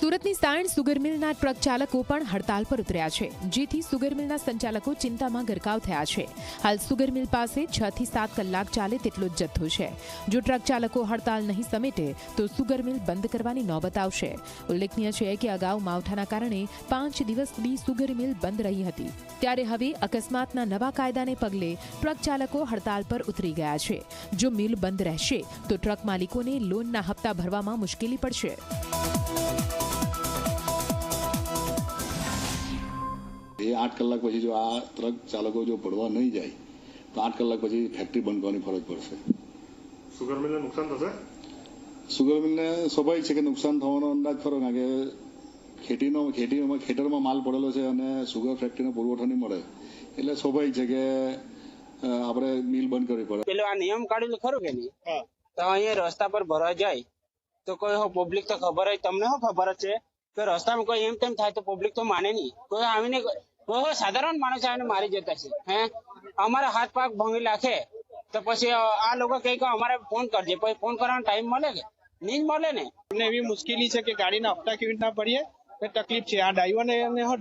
સુરતની Sayan sugar મિલના truck ચાલકો પણ હડતાલ પર ઉતર્યા છે, જેથી સુગર મિલના સંચાલકો ચિંતામાં ગરકાવ થયા છે। હાલ સુગર મિલ પાસે 6 થી 7 કલાક ચાલે તેટલો જ જથ્થો છે। જો ટ્રક ચાલકો હડતાલ નહીં સમેટે તો સુગર મિલ બંધ કરવાની નોબત આવશે। ઉલ્લેખનીય છે કે અગાઉ માવઠાના કારણે 5 દિવસ સુધી સુગર મિલ બંધ રહી હતી, ત્યારે હવે અકસ્માતના નવા કાયદાને પગલે ટ્રક ચાલકો હડતાલ પર ઉતરી ગયા છે। જો મિલ બંધ રહેશે તો ટ્રક માલિકોને લોનના હપ્તા ભરવામાં મુશ્કેલી પડશે। 8 કલાક પછી જો આ ટ્રક ચાલકો જો ભરવા નહીં જાય તો 8 કલાક પછી ફેક્ટરી બંધ કરવાની ફરજ પડશે। સુગર મિલને નુકસાન થશે? સુગર મિલને સ્વાભાવિક છે કે નુકસાન થવાનો અંદાજ ખરો, કારણ કે ખેતરમાં માલ પડેલો છે અને સુગર ફેક્ટરીનો પુરવઠો નહીં મળે એટલે સ્વાભાવિક છે કે આપણે મિલ બંધ કરવી પડે। પેલું આ નિયમ કાઢેલું ખરું કે નહીં, તો અહીંયા રસ્તા પર ભરવા જાય તો કોઈ પબ્લિક તો ખબર હોય, તમને શું ખબર જ છે કે રસ્તામાં કોઈ એમ તેમ થાય તો પબ્લિક તો માને નહીં। કોઈ આવીને કોઈ સાધારણ માણસ આવીને મારી જતા છે, અમારા હાથ પગ ભાંગી નાખે તો પછી આ લોકો કહે કે અમારે ફોન કરજે, પછી ફોન કરવાનો ટાઈમ મળે કે નહીં મળે ને। અમને એવી મુશ્કેલી છે કે ગાડીના હપ્તા કેવી રીતના ભરીએ એ તકલીફ છે। આ ડ્રાઈવરને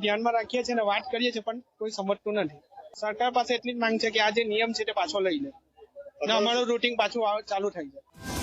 ધ્યાનમાં રાખીએ છીએ અને વાત કરીએ છીએ પણ કોઈ સમજતું નથી। સરકાર પાસે એટલી જ માંગ છે કે આ જે નિયમ છે તે પાછો લઈ લે અને અમારું રૂટિંગ પાછું ચાલુ થઈ જાય।